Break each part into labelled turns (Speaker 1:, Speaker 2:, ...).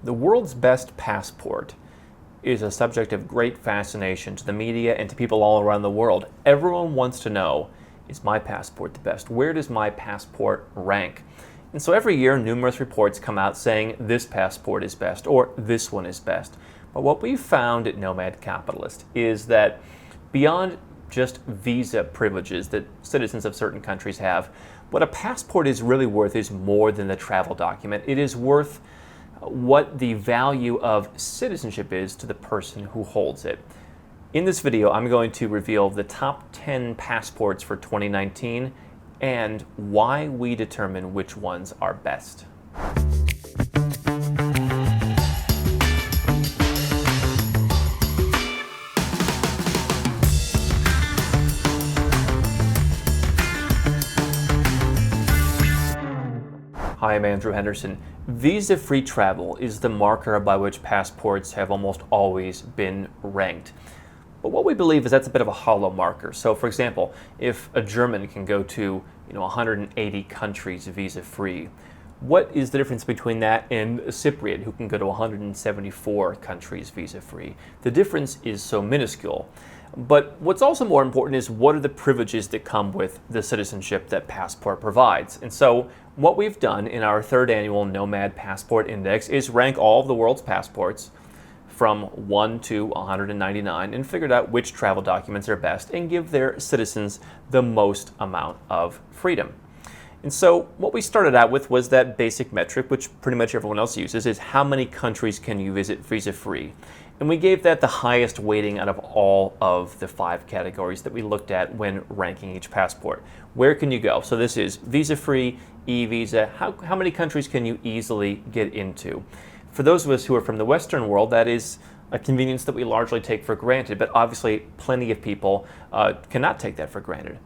Speaker 1: The world's best passport is a subject of great fascination to the media and to people all around the world. Everyone wants to know, is my passport the best? Where does my passport rank? And so every year, numerous reports come out saying this passport is best or this one is best. But what we've found at Nomad Capitalist is that beyond just visa privileges that citizens of certain countries have, what a passport is really worth is more than the travel document. It is worth what the value of citizenship is to the person who holds it. In this video, I'm going to reveal the top 10 passports for 2019 and why we determine which ones are best. Hi, I'm Andrew Henderson. Visa-free travel is the marker by which passports have almost always been ranked. But what we believe is that's a bit of a hollow marker. So for example, if a German can go to 180 countries visa-free, what is the difference between that and a Cypriot who can go to 174 countries visa-free? The difference is so minuscule. But what's also more important is what are the privileges that come with the citizenship that passport provides. And so what we've done in our third annual Nomad Passport Index is rank all of the world's passports from 1 to 199 and figured out which travel documents are best and give their citizens the most amount of freedom. And so what we started out with was that basic metric, which pretty much everyone else uses, is how many countries can you visit visa-free? And we gave that the highest weighting out of all of the 5 categories that we looked at when ranking each passport. Where can you go? So this is visa-free, e-visa. How many countries can you easily get into? For those of us who are from the Western world, that is a convenience that we largely take for granted, but obviously plenty of people cannot take that for granted.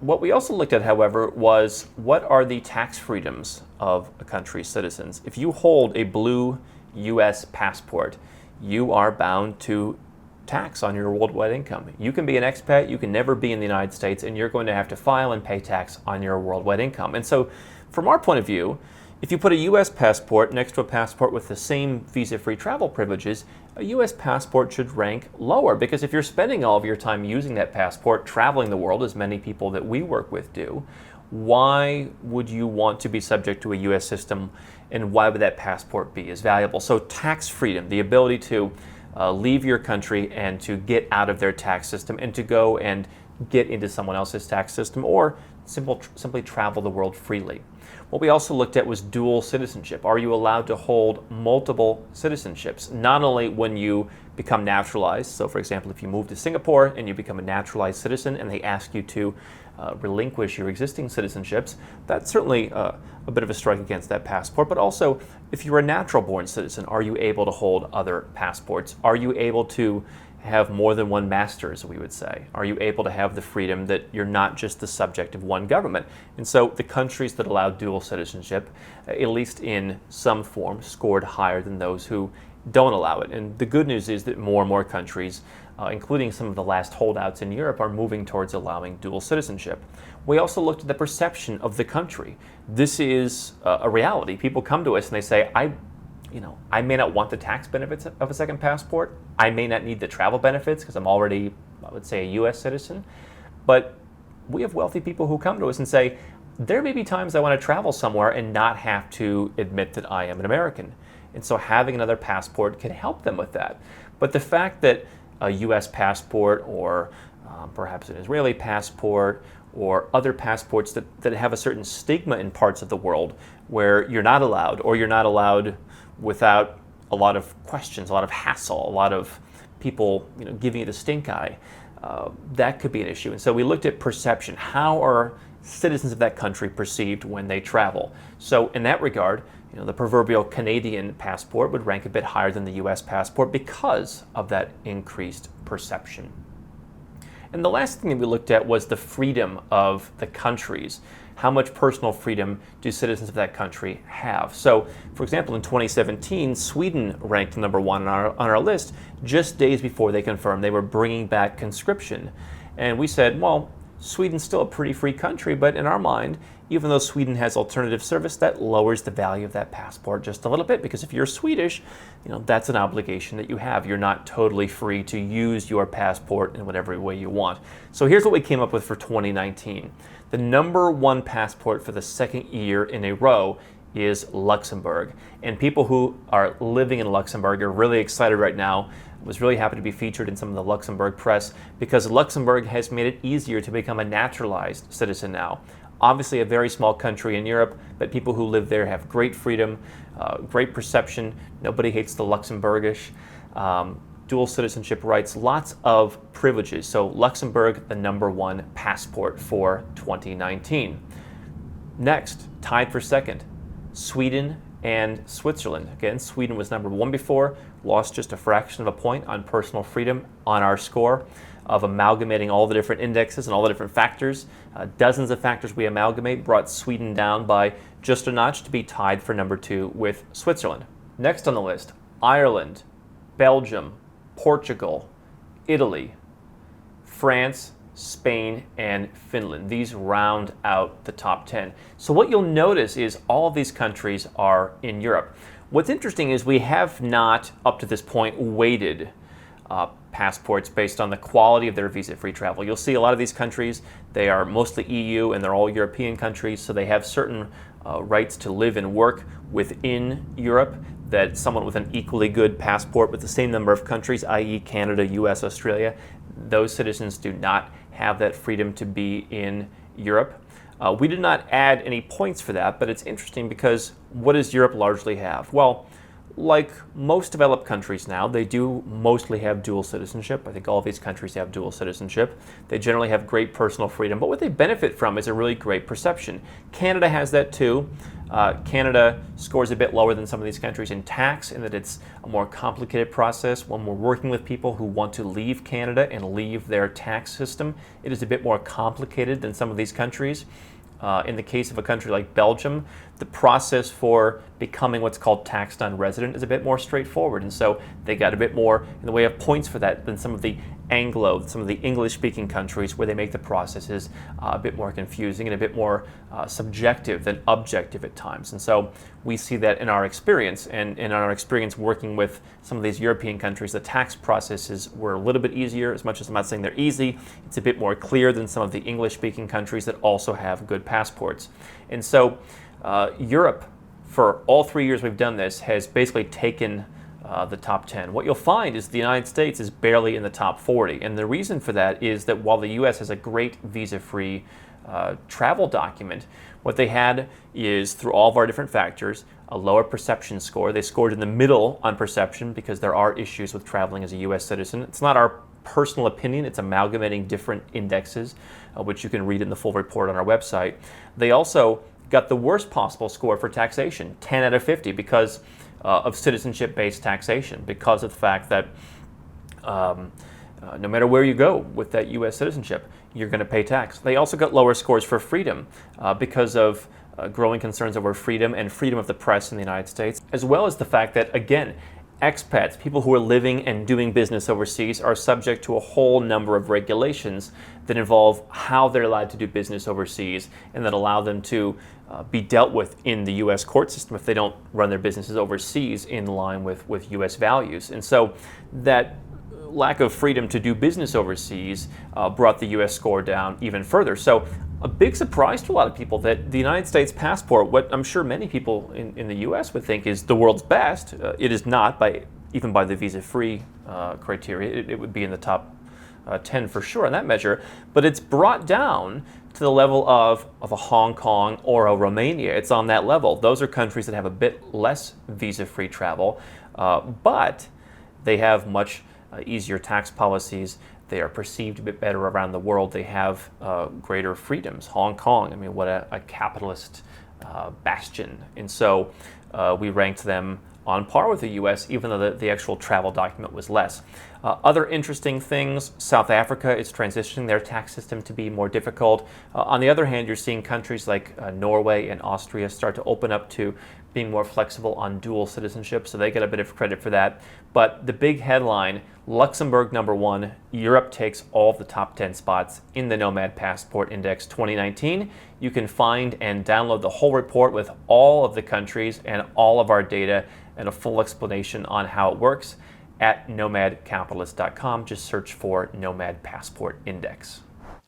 Speaker 1: What we also looked at, however, was what are the tax freedoms of a country's citizens? If you hold a blue U.S. passport, you are bound to tax on your worldwide income. You can be an expat, you can never be in the United States, and you're going to have to file and pay tax on your worldwide income. And so, from our point of view, if you put a U.S. passport next to a passport with the same visa-free travel privileges, a U.S. passport should rank lower, because if you're spending all of your time using that passport, traveling the world, as many people that we work with do, why would you want to be subject to a U.S. system, and why would that passport be as valuable? So tax freedom, the ability to leave your country and to get out of their tax system and to go and get into someone else's tax system, or simply travel the world freely. What we also looked at was dual citizenship. Are you allowed to hold multiple citizenships? Not only when you become naturalized, so for example, if you move to Singapore and you become a naturalized citizen and they ask you to relinquish your existing citizenships, that's certainly a bit of a strike against that passport. But also, if you're a natural-born citizen, are you able to hold other passports? Are you able to have more than one master, as we would say? Are you able to have the freedom that you're not just the subject of one government? And so the countries that allow dual citizenship, at least in some form, scored higher than those who don't allow it. And the good news is that more and more countries, including some of the last holdouts in Europe, are moving towards allowing dual citizenship. We also looked at the perception of the country. This is a reality. People come to us and they say, I may not want the tax benefits of a second passport. I may not need the travel benefits because I'm already, I would say, a U.S. citizen. But we have wealthy people who come to us and say, there may be times I want to travel somewhere and not have to admit that I am an American. And so having another passport can help them with that. But the fact that a U.S. passport or perhaps an Israeli passport or other passports that have a certain stigma in parts of the world where you're not allowed, or you're not allowed without a lot of questions, a lot of hassle, a lot of people giving you the stink eye, that could be an issue. And so we looked at perception. How are citizens of that country perceived when they travel? So in that regard, the proverbial Canadian passport would rank a bit higher than the U.S. passport because of that increased perception. And the last thing that we looked at was the freedom of the countries. How much personal freedom do citizens of that country have? So, for example, in 2017, Sweden ranked number 1 on our list just days before they confirmed they were bringing back conscription. And we said, well, Sweden's still a pretty free country, but in our mind, even though Sweden has alternative service, that lowers the value of that passport just a little bit, because if you're Swedish, that's an obligation that you have. You're not totally free to use your passport in whatever way you want. So here's what we came up with for 2019. The number one passport for the second year in a row is Luxembourg. And people who are living in Luxembourg are really excited right now. I was really happy to be featured in some of the Luxembourg press because Luxembourg has made it easier to become a naturalized citizen now. Obviously a very small country in Europe, but people who live there have great freedom, great perception. Nobody hates the Luxembourgish. Dual citizenship rights, lots of privileges. So Luxembourg, the number one passport for 2019. Next, tied for second, Sweden and Switzerland. Again, Sweden was number one before, lost just a fraction of a point on personal freedom on our score of amalgamating all the different indexes and all the different factors. Dozens of factors we amalgamate brought Sweden down by just a notch to be tied for number two with Switzerland. Next on the list, Ireland, Belgium, Portugal, Italy, France, Spain, and Finland. These round out the top 10. So what you'll notice is all of these countries are in Europe. What's interesting is we have not, up to this point, weighted passports based on the quality of their visa-free travel. You'll see a lot of these countries, they are mostly EU and they're all European countries, so they have certain rights to live and work within Europe that someone with an equally good passport with the same number of countries, i.e. Canada, US, Australia, those citizens do not have that freedom to be in Europe. We did not add any points for that, but it's interesting because what does Europe largely have? Well, like most developed countries now, they do mostly have dual citizenship. I think all of these countries have dual citizenship. They generally have great personal freedom, but what they benefit from is a really great perception. Canada has that too. Canada scores a bit lower than some of these countries in tax in that it's a more complicated process. When we're working with people who want to leave Canada and leave their tax system, it is a bit more complicated than some of these countries. In the case of a country like Belgium, the process for becoming what's called tax non-resident is a bit more straightforward, and so they got a bit more in the way of points for that than some of the some of the English-speaking countries where they make the processes a bit more confusing and a bit more subjective than objective at times. And so we see that in our experience, and in our experience working with some of these European countries, the tax processes were a little bit easier. As much as I'm not saying they're easy, it's a bit more clear than some of the English-speaking countries that also have good passports. And so Europe, for all 3 years we've done this, has basically taken the top 10. What you'll find is the United States is barely in the top 40. And the reason for that is that while the US has a great visa-free travel document, what they had is, through all of our different factors, a lower perception score. They scored in the middle on perception because there are issues with traveling as a US citizen. It's not our personal opinion, it's amalgamating different indexes, which you can read in the full report on our website. They also got the worst possible score for taxation, 10 out of 50, because of citizenship-based taxation, because of the fact that no matter where you go with that U.S. citizenship, you're going to pay tax. They also got lower scores for freedom because of growing concerns over freedom and freedom of the press in the United States, as well as the fact that, again, expats, people who are living and doing business overseas, are subject to a whole number of regulations that involve how they're allowed to do business overseas and that allow them to be dealt with in the U.S. court system if they don't run their businesses overseas in line with U.S. values. And so that lack of freedom to do business overseas brought the U.S. score down even further. So a big surprise to a lot of people that the United States passport, what I'm sure many people in the U.S. would think is the world's best, it is not, even by the visa-free criteria. It would be in the top 10 for sure on that measure, but it's brought down to the level of a Hong Kong or a Romania. It's on that level. Those are countries that have a bit less visa-free travel, but they have much easier tax policies. They are perceived a bit better around the world. They have greater freedoms. Hong Kong, I mean, what a capitalist bastion. And so we ranked them on par with the U.S., even though the actual travel document was less. Other interesting things, South Africa is transitioning their tax system to be more difficult. On the other hand, you're seeing countries like Norway and Austria start to open up to being more flexible on dual citizenship, so they get a bit of credit for that. But the big headline, Luxembourg #1, Europe takes all of the top 10 spots in the Nomad Passport Index 2019. You can find and download the whole report with all of the countries and all of our data and a full explanation on how it works at nomadcapitalist.com. Just search for Nomad Passport Index.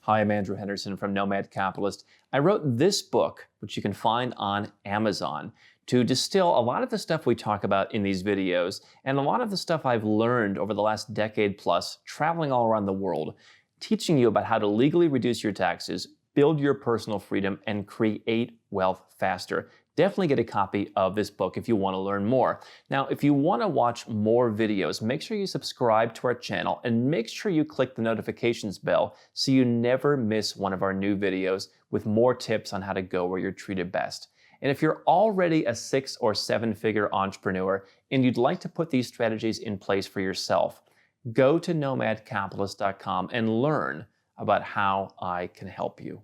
Speaker 1: Hi, I'm Andrew Henderson from Nomad Capitalist. I wrote this book, which you can find on Amazon, to distill a lot of the stuff we talk about in these videos and a lot of the stuff I've learned over the last decade plus traveling all around the world, teaching you about how to legally reduce your taxes, build your personal freedom, and create wealth faster. Definitely get a copy of this book if you want to learn more. Now, if you want to watch more videos, make sure you subscribe to our channel and make sure you click the notifications bell so you never miss one of our new videos with more tips on how to go where you're treated best. And if you're already a 6- or 7-figure entrepreneur and you'd like to put these strategies in place for yourself, go to nomadcapitalist.com and learn about how I can help you.